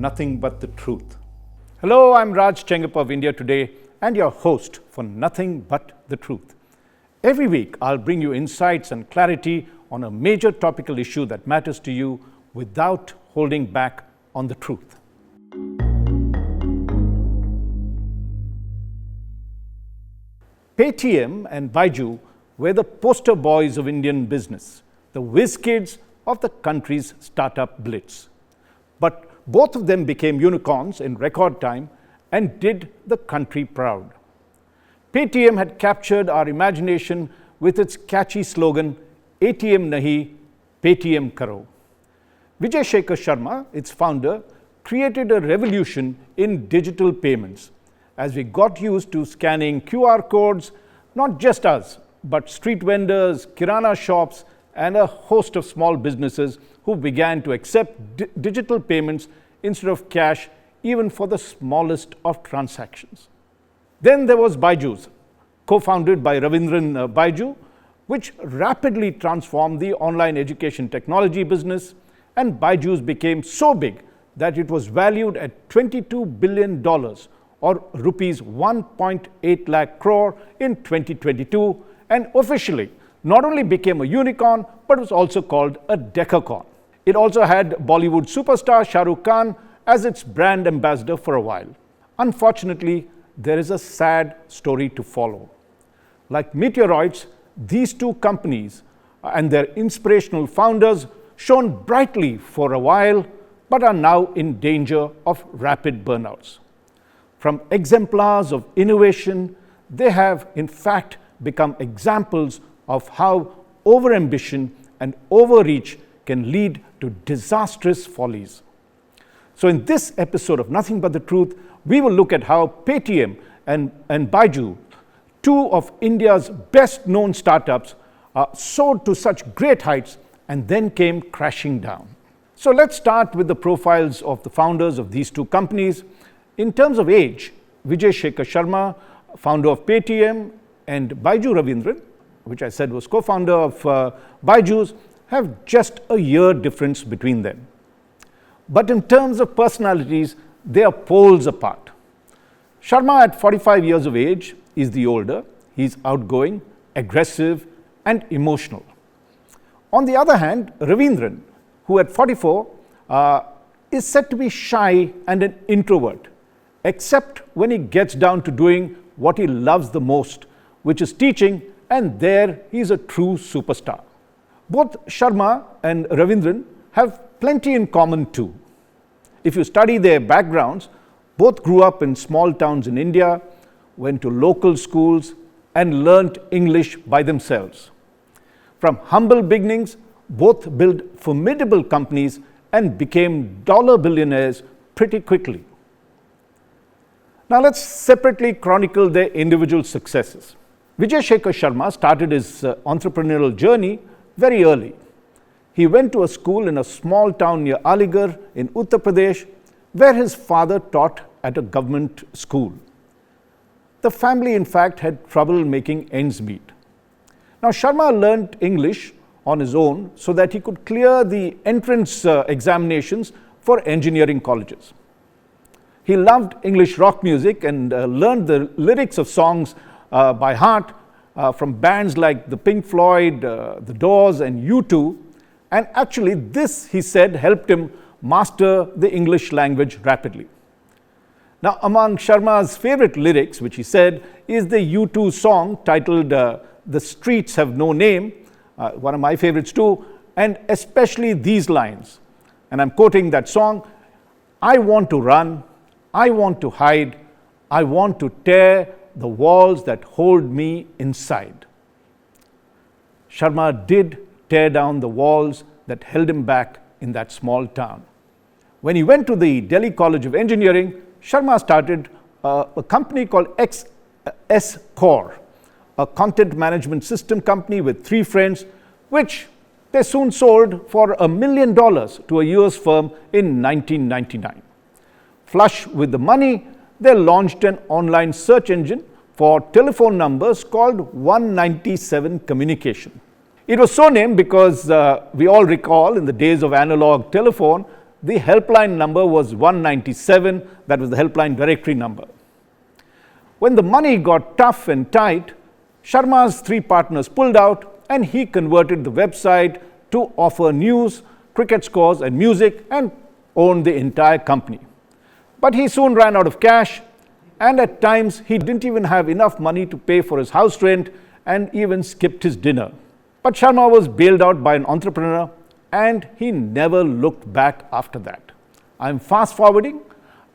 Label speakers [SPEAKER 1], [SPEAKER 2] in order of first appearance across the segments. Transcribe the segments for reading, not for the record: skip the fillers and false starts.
[SPEAKER 1] Nothing But the Truth. Hello, I'm Raj Chengappa of India Today and your host for Nothing But the Truth. Every week, I'll bring you insights and clarity on a major topical issue that matters to you without holding back on the truth. PayTM and Byju were the poster boys of Indian business, the whiz kids of the country's startup blitz. But both of them became unicorns in record time and did the country proud. PayTM had captured our imagination with its catchy slogan, ATM Nahi, PayTM Karo. Vijay Shekhar Sharma, its founder, created a revolution in digital payments as we got used to scanning QR codes, not just us, but street vendors, kirana shops, and a host of small businesses who began to accept digital payments instead of cash, even for the smallest of transactions. Then there was Byju's, co-founded by Ravindran Byju, which rapidly transformed the online education technology business, and Byju's became so big that it was valued at $22 billion or rupees 1.8 lakh crore in 2022, and officially not only became a unicorn, but was also called a decacorn. It also had Bollywood superstar Shah Rukh Khan as its brand ambassador for a while. Unfortunately, there is a sad story to follow. Like meteoroids, these two companies and their inspirational founders shone brightly for a while, but are now in danger of rapid burnouts. From exemplars of innovation, they have in fact become examples of how overambition and overreach can lead to disastrous follies. So in this episode of Nothing But the Truth, we will look at how PayTM and Byju, two of India's best known startups, soared to such great heights and then came crashing down. So let's start with the profiles of the founders of these two companies. In terms of age, Vijay Shekhar Sharma, founder of PayTM, and Byju Ravindran, which I said was co-founder of Byju's, have just a year difference between them. But in terms of personalities, they are poles apart. Sharma, at 45 years of age, is the older. He's outgoing, aggressive, and emotional. On the other hand, Ravindran, who at 44 is said to be shy and an introvert, except when he gets down to doing what he loves the most, which is teaching, and there he's a true superstar. Both Sharma and Ravindran have plenty in common too. If you study their backgrounds, both grew up in small towns in India, went to local schools, and learnt English by themselves. From humble beginnings, both built formidable companies and became dollar billionaires pretty quickly. Now let's separately chronicle their individual successes. Vijay Shekhar Sharma started his entrepreneurial journey very early. He went to a school in a small town near Aligarh in Uttar Pradesh, where his father taught at a government school. The family, in fact, had trouble making ends meet. Now, Sharma learned English on his own so that he could clear the entrance examinations for engineering colleges. He loved English rock music and learned the lyrics of songs by heart from bands like the Pink Floyd, the Doors, and U2. And actually, this, he said, helped him master the English language rapidly. Now, among Sharma's favorite lyrics, which he said, is the U2 song titled The Streets Have No Name, one of my favorites too, and especially these lines. And I'm quoting that song, "I want to run, I want to hide, I want to tear the walls that hold me inside." Sharma did tear down the walls that held him back in that small town. When he went to the Delhi College of Engineering, Sharma started a company called XS Core, a content management system company with three friends, which they soon sold for $1 million to a US firm in 1999. Flush with the money, they launched an online search engine for telephone numbers called 197 Communication. It was so named because we all recall in the days of analog telephone, the helpline number was 197, that was the helpline directory number. When the money got tough and tight, Sharma's three partners pulled out and he converted the website to offer news, cricket scores and music and owned the entire company. But he soon ran out of cash, and at times he didn't even have enough money to pay for his house rent and even skipped his dinner. But Sharma was bailed out by an entrepreneur and he never looked back after that. I'm fast forwarding,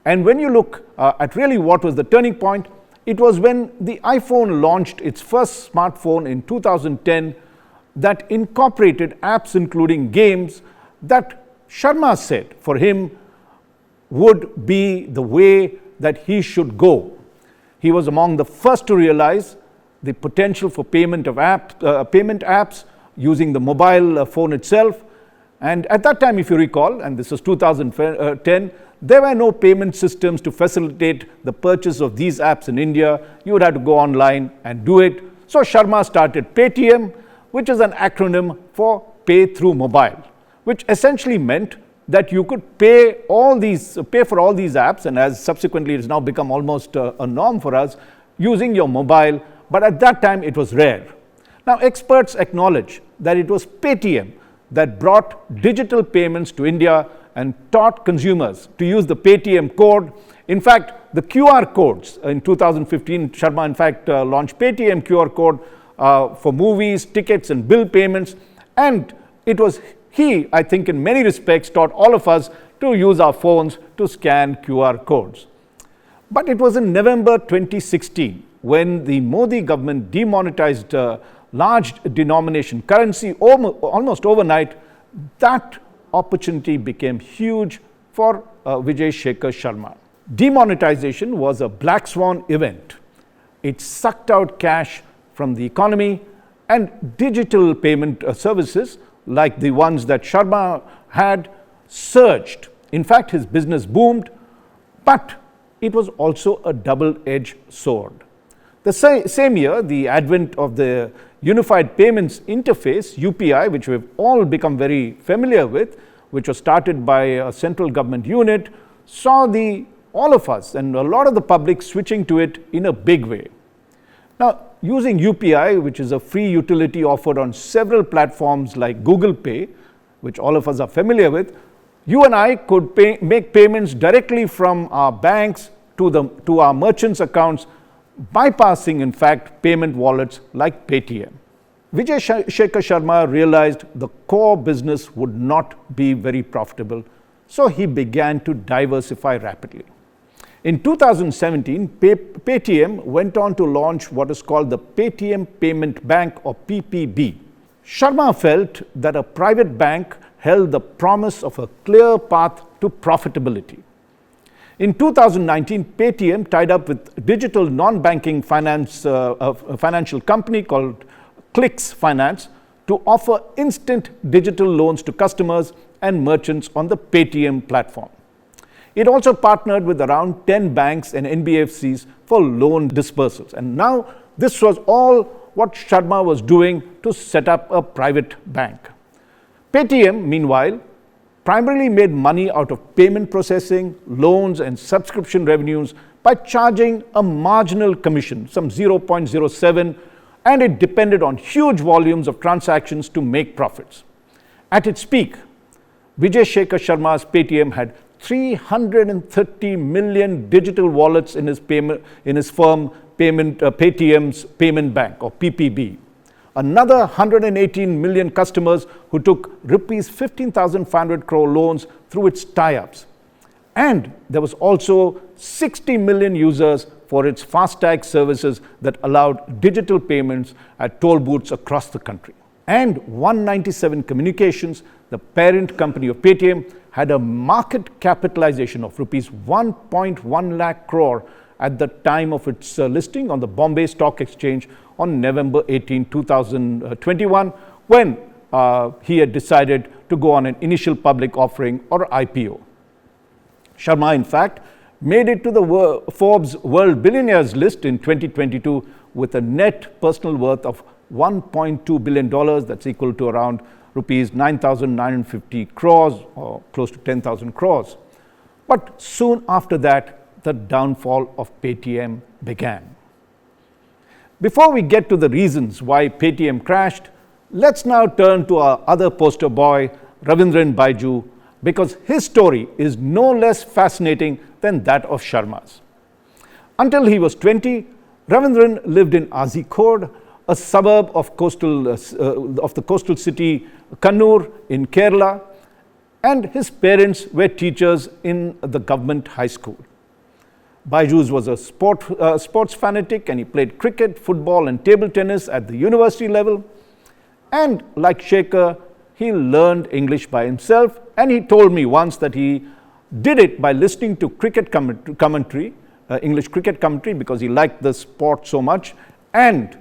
[SPEAKER 1] and when you look at really what was the turning point, it was when the iPhone launched its first smartphone in 2010 that incorporated apps including games that Sharma said for him would be the way that he should go. He was among the first to realize the potential for payment apps using the mobile phone itself. And at that time, if you recall, and this was 2010, there were no payment systems to facilitate the purchase of these apps in India. You would have to go online and do it. So Sharma started PayTM, which is an acronym for Pay Through Mobile, which essentially meant that you could pay for all these apps, and as subsequently it has now become almost a norm for us, using your mobile. But at that time it was rare. Now experts acknowledge that it was PayTM that brought digital payments to India and taught consumers to use the PayTM code. In fact, the QR codes in 2015, Sharma in fact launched PayTM QR code for movies, tickets and bill payments, and it was he, I think in many respects, taught all of us to use our phones to scan QR codes. But it was in November 2016 when the Modi government demonetized large denomination currency almost overnight, that opportunity became huge for Vijay Shekhar Sharma. Demonetization was a black swan event. It sucked out cash from the economy, and digital payment services like the ones that Sharma had surged. In fact, his business boomed, but it was also a double-edged sword. The same year, the advent of the Unified Payments Interface, UPI, which we've all become very familiar with, which was started by a central government unit, saw all of us and a lot of the public switching to it in a big way. Now, using UPI, which is a free utility offered on several platforms like Google Pay, which all of us are familiar with, you and I could make payments directly from our banks to our merchants' accounts, bypassing, in fact, payment wallets like PayTM. Vijay Shekhar Sharma realized the core business would not be very profitable, so he began to diversify rapidly. In 2017, PayTM went on to launch what is called the PayTM Payment Bank, or PPB. Sharma felt that a private bank held the promise of a clear path to profitability. In 2019, PayTM tied up with digital non-banking financial company called Clicks Finance to offer instant digital loans to customers and merchants on the PayTM platform. It also partnered with around 10 banks and NBFCs for loan dispersals. And now this was all what Sharma was doing to set up a private bank. PayTM, meanwhile, primarily made money out of payment processing, loans and subscription revenues by charging a marginal commission, some 0.07, and it depended on huge volumes of transactions to make profits. At its peak, Vijay Shekhar Sharma's PayTM had 330 million digital wallets in his firm PayTM's Payment Bank, or PPB. Another 118 million customers who took rupees 15,500 crore loans through its tie-ups. And there was also 60 million users for its FASTag services that allowed digital payments at toll booths across the country. And 197 Communications, the parent company of PayTM, had a market capitalization of rupees 1.1 lakh crore at the time of its listing on the Bombay Stock Exchange on November 18, 2021, when he had decided to go on an initial public offering, or IPO. Sharma, in fact, made it to the Forbes World Billionaires list in 2022 with a net personal worth of $1.2 billion, that's equal to around rupees 9,950 crores or close to 10,000 crores. But soon after that, the downfall of PayTM began. Before we get to the reasons why PayTM crashed, let's now turn to our other poster boy, Ravindran Byju, because his story is no less fascinating than that of Sharma's. Until he was 20, Ravindran lived in Azhikode, a suburb of the coastal city Kannur in Kerala, and his parents were teachers in the government high school. Byju was a sports fanatic, and he played cricket, football and table tennis at the university level. And like Shekhar, he learned English by himself, and he told me once that he did it by listening to cricket commentary, English cricket commentary, because he liked the sport so much, and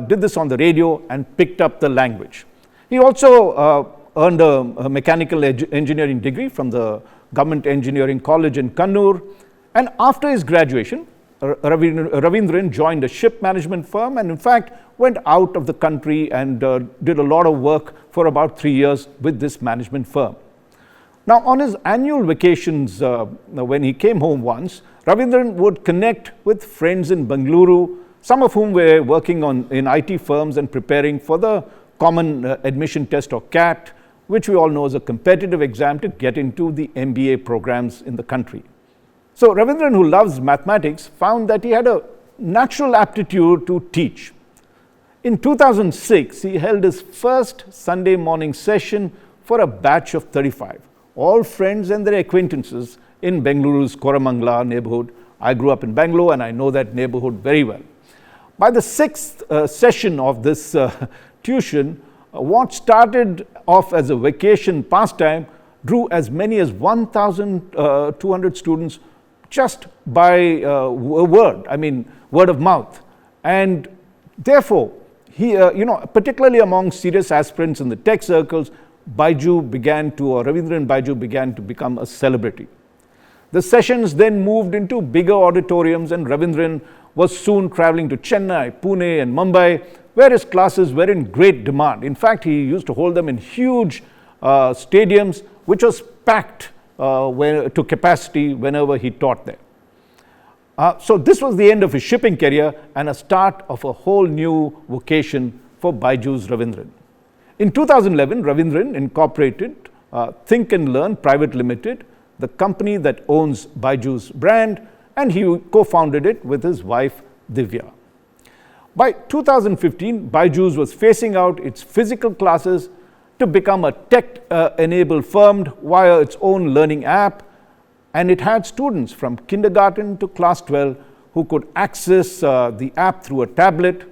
[SPEAKER 1] did this on the radio and picked up the language. He also earned a mechanical engineering degree from the Government Engineering College in Kannur. And after his graduation, Ravindran joined a ship management firm and in fact went out of the country and did a lot of work for about 3 years with this management firm. Now on his annual vacations, when he came home once, Ravindran would connect with friends in Bengaluru, some of whom were working in IT firms and preparing for the Common Admission Test or CAT, which we all know is a competitive exam to get into the MBA programs in the country. So Ravindran, who loves mathematics, found that he had a natural aptitude to teach. In 2006, he held his first Sunday morning session for a batch of 35, all friends and their acquaintances in Bengaluru's Koramangala neighborhood. I grew up in Bangalore and I know that neighborhood very well. By the sixth session of this tuition, what started off as a vacation pastime drew as many as 1,200 students just by word of mouth. And therefore, particularly among serious aspirants in the tech circles, Ravindran Byju began to become a celebrity. The sessions then moved into bigger auditoriums, and Ravindran was soon traveling to Chennai, Pune and Mumbai, where his classes were in great demand. In fact, he used to hold them in huge stadiums, which was packed to capacity whenever he taught there. So this was the end of his shipping career and a start of a whole new vocation for Byju's Ravindran. In 2011, Ravindran incorporated Think and Learn Private Limited, the company that owns Byju's brand, and he co-founded it with his wife Divya. By 2015, Byju's was phasing out its physical classes to become a tech-enabled firm via its own learning app, and it had students from kindergarten to class 12 who could access the app through a tablet.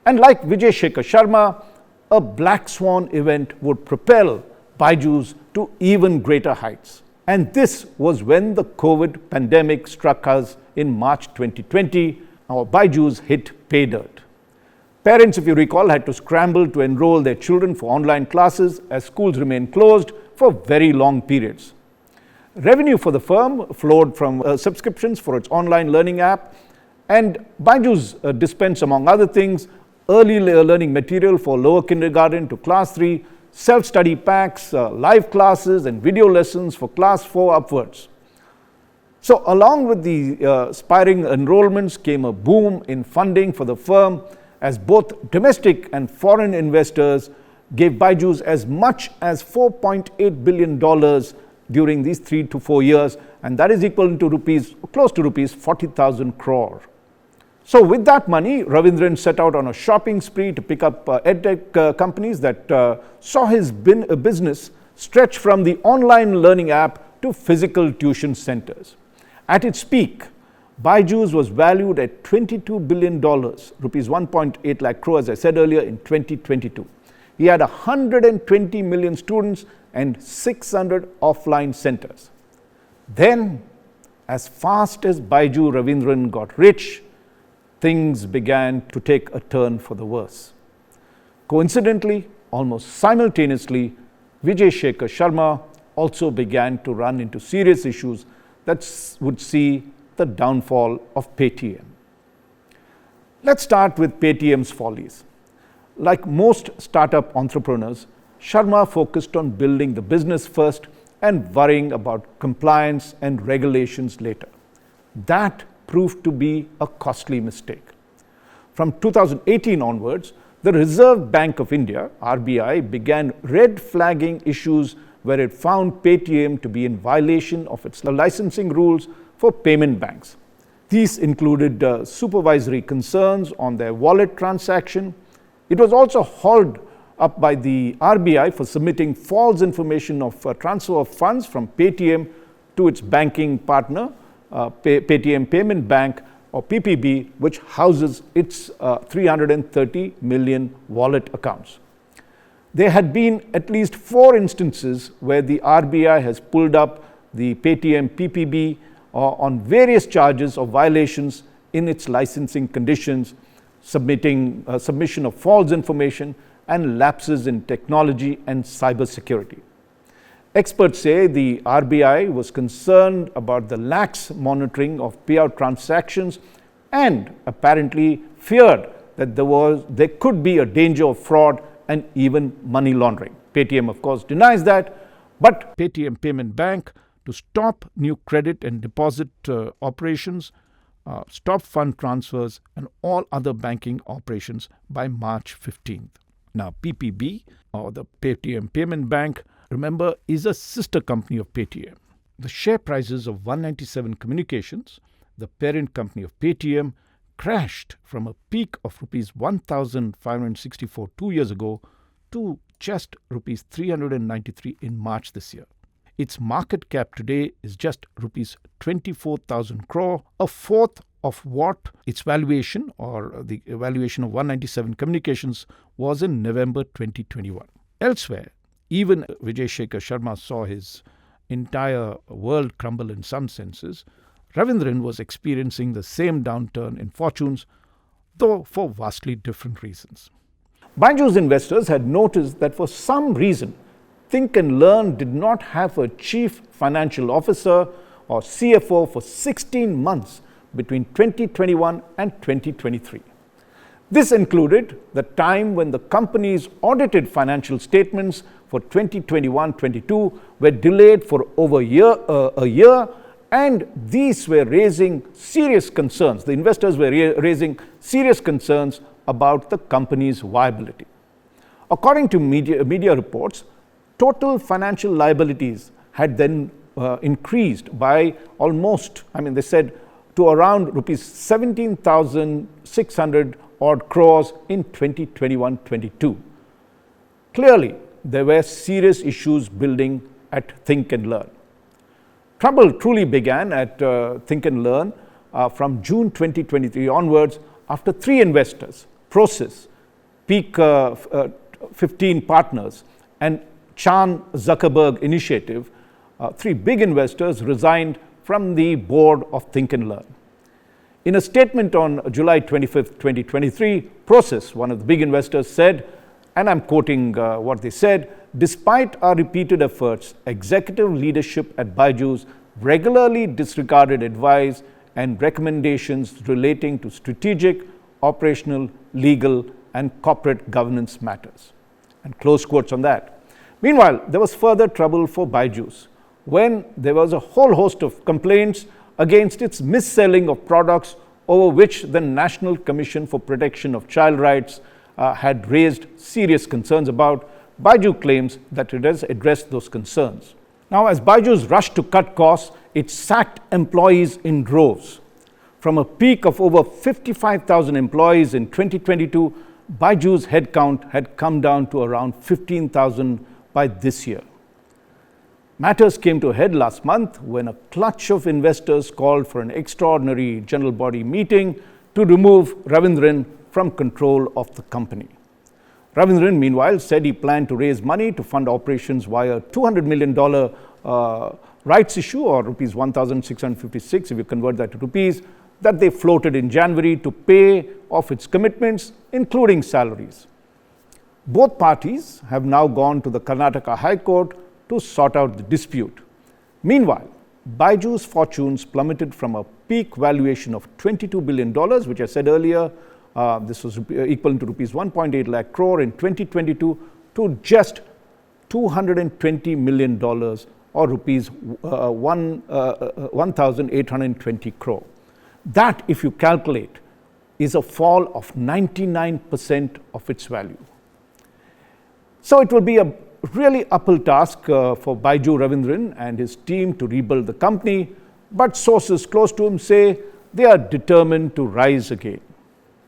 [SPEAKER 1] And like Vijay Shekhar Sharma, a black swan event would propel Byju's to even greater heights. And this was when the COVID pandemic struck us in March 2020. Our Byju's hit pay dirt. Parents, if you recall, had to scramble to enroll their children for online classes as schools remained closed for very long periods. Revenue for the firm flowed from subscriptions for its online learning app, and Byju's dispensed, among other things, early learning material for lower kindergarten to class 3, self-study packs, live classes and video lessons for class 4 upwards. So along with the aspiring enrollments came a boom in funding for the firm, as both domestic and foreign investors gave Byju's as much as $4.8 billion during these 3 to 4 years, and that is equal to close to rupees 40,000 crore. So with that money, Ravindran set out on a shopping spree to pick up edtech companies that saw his business stretch from the online learning app to physical tuition centers. At its peak, Byju's was valued at $22 billion, rupees 1.8 lakh crore, as I said earlier, in 2022. He had 120 million students and 600 offline centers. Then, as fast as Byju Ravindran got rich, things began to take a turn for the worse. Coincidentally, almost simultaneously, Vijay Shekhar Sharma also began to run into serious issues that would see the downfall of PayTM. Let's start with PayTM's follies. Like most startup entrepreneurs, Sharma focused on building the business first and worrying about compliance and regulations later. That proved to be a costly mistake. From 2018 onwards, the Reserve Bank of India, RBI, began red flagging issues where it found PayTM to be in violation of its licensing rules for payment banks. These included supervisory concerns on their wallet transaction. It was also hauled up by the RBI for submitting false information of transfer of funds from PayTM to its banking partner, PayTM Payment Bank, or PPB, which houses its 330 million wallet accounts. There had been at least 4 instances where the RBI has pulled up the PayTM PPB on various charges of violations in its licensing conditions, submission of false information, and lapses in technology and cybersecurity. Experts say the RBI was concerned about the lax monitoring of payout transactions and apparently feared that there could be a danger of fraud and even money laundering. PayTM, of course, denies that, but PayTM Payment Bank to stop new credit and deposit operations, stop fund transfers, and all other banking operations by March 15th. Now, PPB, or the PayTM Payment Bank, remember, is a sister company of PayTM. The share prices of 197 Communications, the parent company of PayTM, crashed from a peak of rupees 1,564 2 years ago to just rupees 393 in March this year. Its market cap today is just rupees 24,000 crore, a fourth of what its valuation, or the valuation of 197 Communications, was in November 2021. Elsewhere, even Vijay Shekhar Sharma saw his entire world crumble in some senses. Ravindran was experiencing the same downturn in fortunes, though for vastly different reasons. Byju's investors had noticed that for some reason, Think and Learn did not have a chief financial officer or CFO for 16 months between 2021 and 2023. This included the time when the company's audited financial statements for 2021-22 were delayed for over a year, and these were raising serious concerns. The investors were raising serious concerns about the company's viability. According to media reports, total financial liabilities had then increased by almost, they said, to around rupees 17,600 odd crores in 2021-22. Clearly, there were serious issues building at Think and Learn. Trouble truly began at Think and Learn from June 2023 onwards after 3 investors, Prosus, Peak 15 Partners, and Chan Zuckerberg Initiative, 3 big investors resigned from the board of Think and Learn. In a statement on July 25, 2023, Prosus, one of the big investors, said, and I'm quoting what they said, "Despite our repeated efforts, executive leadership at Byju's regularly disregarded advice and recommendations relating to strategic, operational, legal, and corporate governance matters." And close quotes on that. Meanwhile, there was further trouble for Byju's when there was a whole host of complaints against its mis-selling of products over which the National Commission for Protection of Child Rights had raised serious concerns about. Byju claims that it has addressed those concerns. Now, as Byju's rushed to cut costs, it sacked employees in droves. From a peak of over 55,000 employees in 2022, Byju's headcount had come down to around 15,000 by this year. Matters came to a head last month when a clutch of investors called for an extraordinary general body meeting to remove Ravindran from control of the company. Ravindran, meanwhile, said he planned to raise money to fund operations via $200 million rights issue, or rupees 1,656 if you convert that to rupees, that they floated in January to pay off its commitments, including salaries. Both parties have now gone to the Karnataka High Court to sort out the dispute. Meanwhile, Byju's fortunes plummeted from a peak valuation of $22 billion, which I said earlier, this was equal to rupees 1.8 lakh crore in 2022, to just $220 million or rupees 1,820 crore. That, if you calculate, is a fall of 99% of its value. So it will be a really uphill task for Byju Ravindran and his team to rebuild the company, but sources close to him say they are determined to rise again.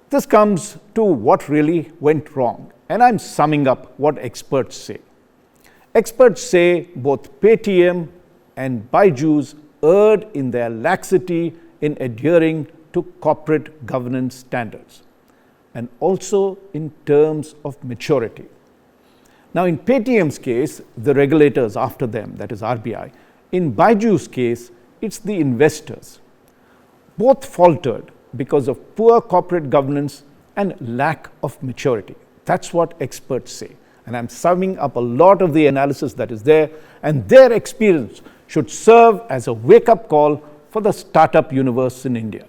[SPEAKER 1] This comes to what really went wrong, and I'm summing up what experts say. Experts say both PayTM and Byju's erred in their laxity in adhering to corporate governance standards, and also in terms of maturity. Now, in PayTM's case, the regulators after them, that is RBI. In Byju's case, it's the investors. Both faltered because of poor corporate governance and lack of maturity. That's what experts say. And I'm summing up a lot of the analysis that is there, and their experience should serve as a wake-up call for the startup universe in India.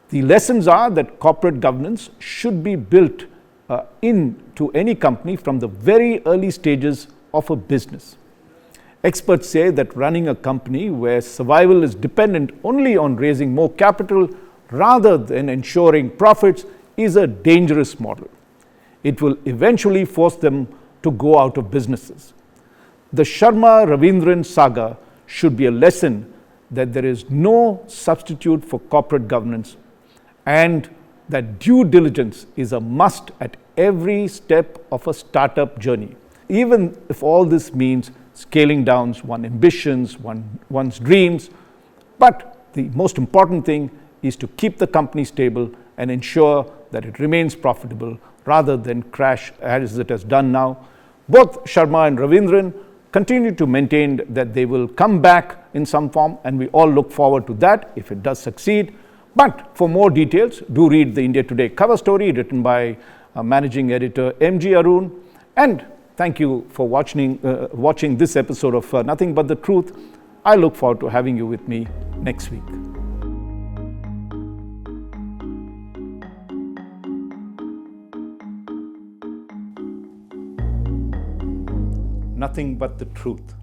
[SPEAKER 1] The lessons are that corporate governance should be built into any company from the very early stages of a business. Experts say that running a company where survival is dependent only on raising more capital rather than ensuring profits is a dangerous model. It will eventually force them to go out of businesses. The Sharma Ravindran saga should be a lesson that there is no substitute for corporate governance, and that due diligence is a must at every step of a startup journey, even if all this means scaling down one's ambitions, one's dreams. But the most important thing is to keep the company stable and ensure that it remains profitable rather than crash as it has done now. Both Sharma and Ravindran continue to maintain that they will come back in some form, and we all look forward to that if it does succeed. But for more details, do read the India Today cover story written by Managing Editor M.G. Arun. And thank you for watching this episode of Nothing But the Truth. I look forward to having you with me next week. Nothing but the truth.